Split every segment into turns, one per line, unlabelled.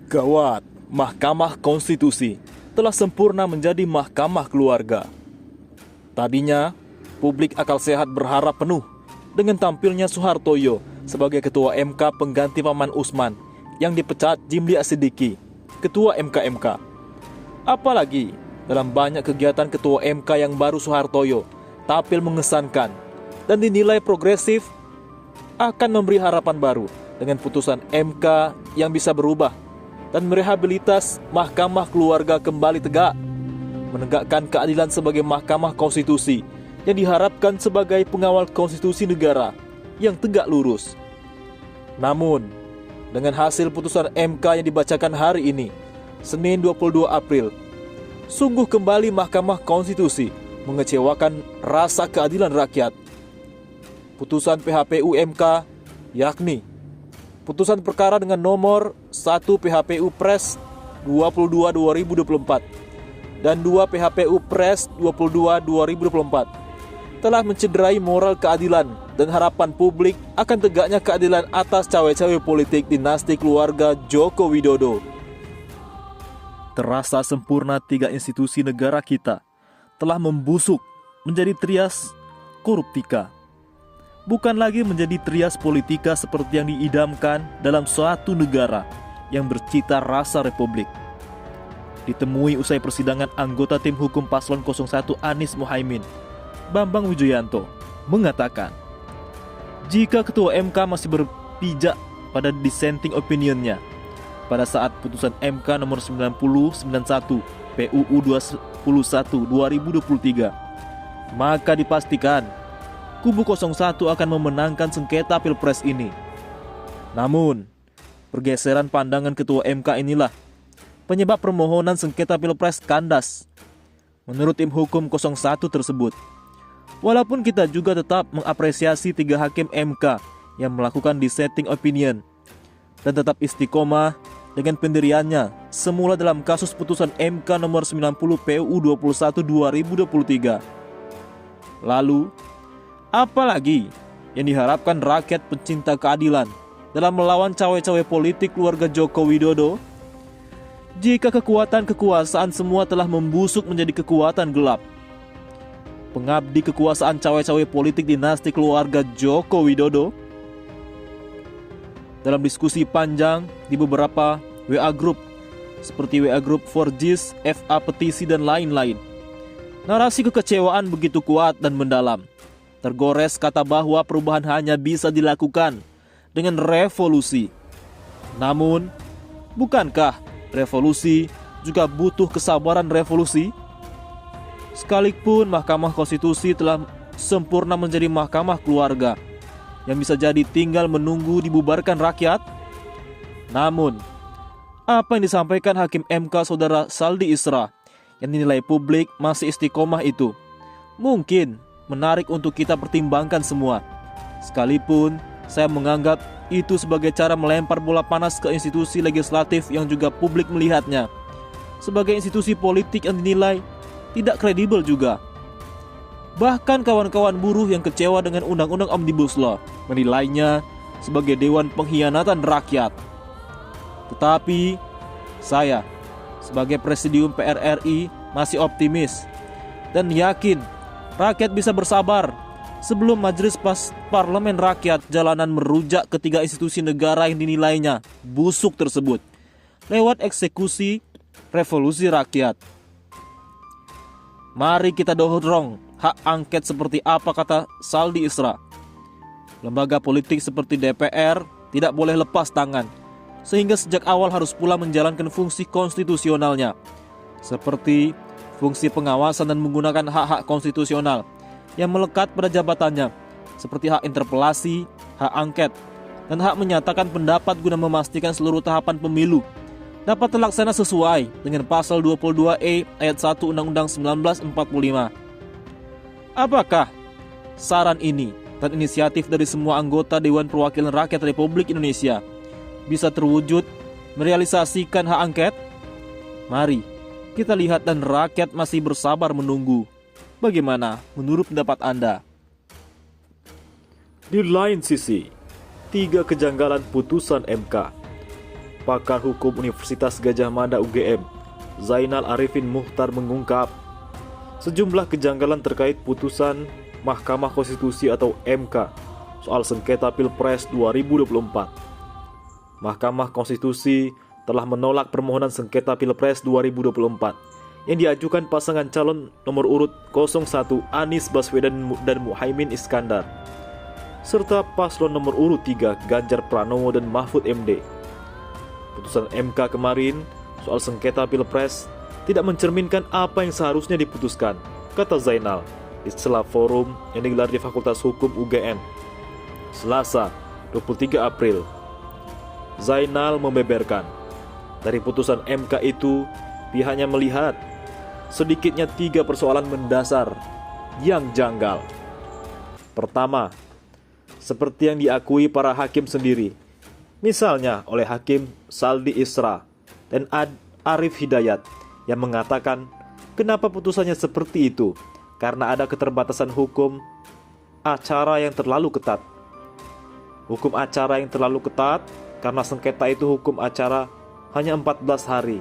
Gawat, Mahkamah Konstitusi telah sempurna menjadi mahkamah keluarga. Tadinya, publik akal sehat berharap penuh dengan tampilnya Soehartoyo sebagai Ketua MK pengganti Paman Usman yang dipecat Jimli Asidiki, Ketua MK-MK. Apalagi dalam banyak kegiatan Ketua MK yang baru Soehartoyo tampil mengesankan dan dinilai progresif akan memberi harapan baru dengan putusan MK yang bisa berubah dan merehabilitas mahkamah keluarga kembali tegak, menegakkan keadilan sebagai mahkamah konstitusi yang diharapkan sebagai pengawal konstitusi negara yang tegak lurus. Namun, dengan hasil putusan MK yang dibacakan hari ini, Senin 22 April, sungguh kembali Mahkamah Konstitusi mengecewakan rasa keadilan rakyat. Putusan PHPU MK yakni putusan perkara dengan nomor 1 PHPU Pres 22/2024 dan 2 PHPU Pres 22/2024 telah mencederai moral keadilan dan harapan publik akan tegaknya keadilan atas cawe-cawe politik dinasti keluarga Joko Widodo. Terasa sempurna tiga institusi negara kita telah membusuk menjadi trias koruptika. Bukan lagi menjadi trias politika seperti yang diidamkan dalam suatu negara yang bercita rasa republik. Ditemui usai persidangan anggota tim hukum paslon 01 Anies Mohaimin, Bambang Wijoyanto mengatakan, jika Ketua MK masih berpijak pada dissenting opinionnya pada saat putusan MK nomor 9091 PUU 21/2023, maka dipastikan Kubu 01 akan memenangkan sengketa Pilpres ini. Namun, pergeseran pandangan Ketua MK inilah penyebab permohonan sengketa Pilpres kandas. Menurut tim hukum 01 tersebut, walaupun kita juga tetap mengapresiasi 3 hakim MK yang melakukan dissenting opinion dan tetap istiqomah dengan pendiriannya semula dalam kasus putusan MK nomor 90 PUU 21/2023. Lalu, apalagi yang diharapkan rakyat pencinta keadilan dalam melawan cawe-cawe politik keluarga Joko Widodo jika kekuatan kekuasaan semua telah membusuk menjadi kekuatan gelap? Pengabdi kekuasaan cawe-cawe politik dinasti keluarga Joko Widodo. Dalam diskusi panjang di beberapa WA Group seperti WA Group 4GIS, FA Petisi dan lain-lain, narasi kekecewaan begitu kuat dan mendalam. Tergores kata bahwa perubahan hanya bisa dilakukan dengan revolusi. Namun, bukankah revolusi juga butuh kesabaran revolusi? Sekalipun Mahkamah Konstitusi telah sempurna menjadi mahkamah keluarga yang bisa jadi tinggal menunggu dibubarkan rakyat, namun apa yang disampaikan Hakim MK Saudara Saldi Isra yang dinilai publik masih istiqomah itu mungkin menarik untuk kita pertimbangkan semua. Sekalipun saya menganggap itu sebagai cara melempar bola panas ke institusi legislatif yang juga publik melihatnya sebagai institusi politik yang dinilai tidak kredibel juga. Bahkan kawan-kawan buruh yang kecewa dengan Undang-Undang Omnibus Law menilainya sebagai dewan pengkhianatan rakyat. Tetapi saya sebagai Presidium PRRI masih optimis dan yakin rakyat bisa bersabar sebelum Majelis Parlemen Rakyat Jalanan merujak ketiga institusi negara yang dinilainya busuk tersebut lewat eksekusi revolusi rakyat. Mari kita dorong hak angket seperti apa kata Saldi Isra. Lembaga politik seperti DPR tidak boleh lepas tangan, sehingga sejak awal harus pula menjalankan fungsi konstitusionalnya, seperti fungsi pengawasan dan menggunakan hak-hak konstitusional yang melekat pada jabatannya, seperti hak interpelasi, hak angket, dan hak menyatakan pendapat guna memastikan seluruh tahapan pemilu dapat terlaksana sesuai dengan pasal 22E ayat 1 Undang-Undang 1945. Apakah saran ini dan inisiatif dari semua anggota Dewan Perwakilan Rakyat Republik Indonesia bisa terwujud merealisasikan hak angket? Mari kita lihat dan rakyat masih bersabar menunggu. Bagaimana menurut pendapat Anda? Di lain sisi, 3 kejanggalan putusan MK. pakar hukum Universitas Gadjah Mada UGM, Zainal Arifin Muchtar mengungkap sejumlah kejanggalan terkait putusan Mahkamah Konstitusi atau MK soal sengketa Pilpres 2024. Mahkamah Konstitusi telah menolak permohonan sengketa Pilpres 2024 yang diajukan pasangan calon nomor urut 01 Anies Baswedan dan Muhaimin Iskandar, serta paslon nomor urut 3 Ganjar Pranowo dan Mahfud MD. Putusan MK kemarin soal sengketa Pilpres tidak mencerminkan apa yang seharusnya diputuskan, kata Zainal di sela forum yang digelar di Fakultas Hukum UGM Selasa 23 April. Zainal membeberkan, dari putusan MK itu pihaknya melihat sedikitnya 3 persoalan mendasar yang janggal. Pertama, seperti yang diakui para hakim sendiri, misalnya oleh Hakim Saldi Isra dan Arif Hidayat, yang mengatakan kenapa putusannya seperti itu, karena ada keterbatasan hukum acara yang terlalu ketat. Hukum acara yang terlalu ketat karena sengketa itu hukum acara hanya 14 hari,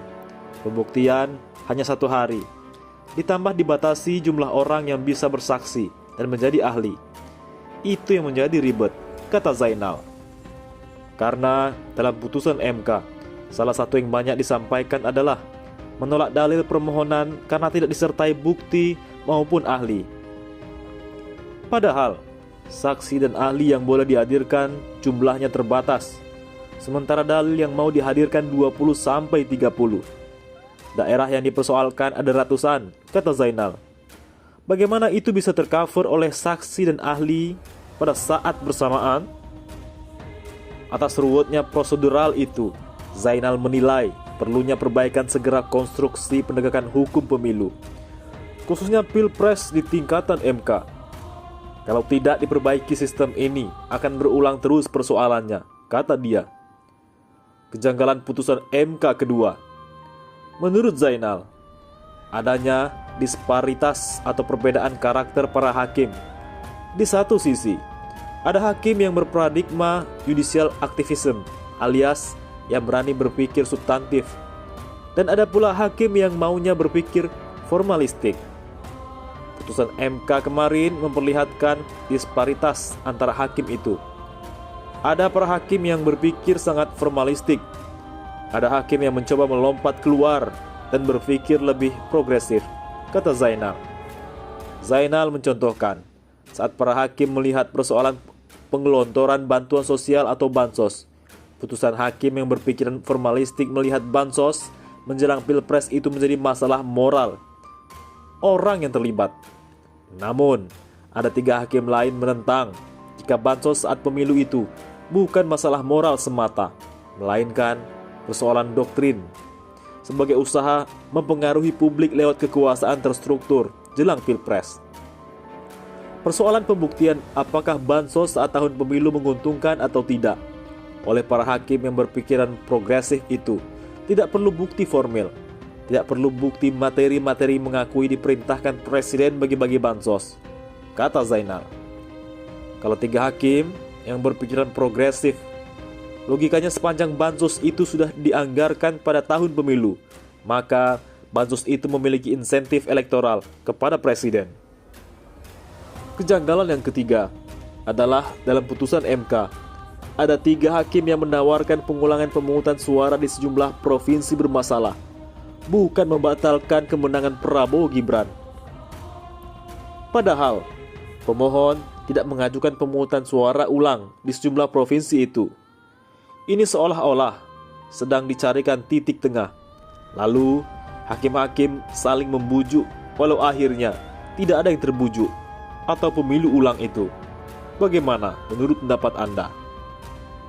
pembuktian hanya 1 hari, ditambah dibatasi jumlah orang yang bisa bersaksi dan menjadi ahli. Itu yang menjadi ribet, kata Zainal. Karena dalam putusan MK, salah satu yang banyak disampaikan adalah menolak dalil permohonan karena tidak disertai bukti maupun ahli. Padahal, saksi dan ahli yang boleh dihadirkan jumlahnya terbatas, sementara dalil yang mau dihadirkan 20-30. Daerah yang dipersoalkan ada ratusan, kata Zainal. Bagaimana itu bisa tercover oleh saksi dan ahli pada saat bersamaan? Atas ruwetnya prosedural itu, Zainal menilai perlunya perbaikan segera konstruksi penegakan hukum pemilu, khususnya Pilpres di tingkatan MK. Kalau tidak diperbaiki sistem ini, akan berulang terus persoalannya, kata dia. Kejanggalan putusan MK kedua, menurut Zainal, adanya disparitas atau perbedaan karakter para hakim. Di satu sisi, ada hakim yang berparadigma judicial activism alias yang berani berpikir substantif, dan ada pula hakim yang maunya berpikir formalistik. Putusan MK kemarin memperlihatkan disparitas antara hakim itu. Ada para hakim yang berpikir sangat formalistik, ada hakim yang mencoba melompat keluar dan berpikir lebih progresif, kata Zainal. Zainal mencontohkan, saat para hakim melihat persoalan penggelontoran bantuan sosial atau bansos, putusan hakim yang berpikiran formalistik melihat bansos menjelang Pilpres itu menjadi masalah moral orang yang terlibat. Namun, ada 3 hakim lain menentang jika bansos saat pemilu itu bukan masalah moral semata, melainkan persoalan doktrin sebagai usaha mempengaruhi publik lewat kekuasaan terstruktur jelang Pilpres. Persoalan pembuktian apakah bansos saat tahun pemilu menguntungkan atau tidak oleh para hakim yang berpikiran progresif itu tidak perlu bukti formil, tidak perlu bukti materi-materi mengakui diperintahkan presiden bagi-bagi bansos, kata Zainal. Kalau 3 hakim yang berpikiran progresif, logikanya sepanjang bansos itu sudah dianggarkan pada tahun pemilu, maka bansos itu memiliki insentif elektoral kepada presiden. Kejanggalan yang ketiga adalah dalam putusan MK, ada 3 hakim yang menawarkan pengulangan pemungutan suara di sejumlah provinsi bermasalah, bukan membatalkan kemenangan Prabowo Gibran. Padahal, pemohon tidak mengajukan pemungutan suara ulang di sejumlah provinsi itu. Ini seolah-olah sedang dicarikan titik tengah. Lalu, hakim-hakim saling membujuk walau akhirnya tidak ada yang terbujuk atau pemilu ulang itu. Bagaimana menurut pendapat Anda?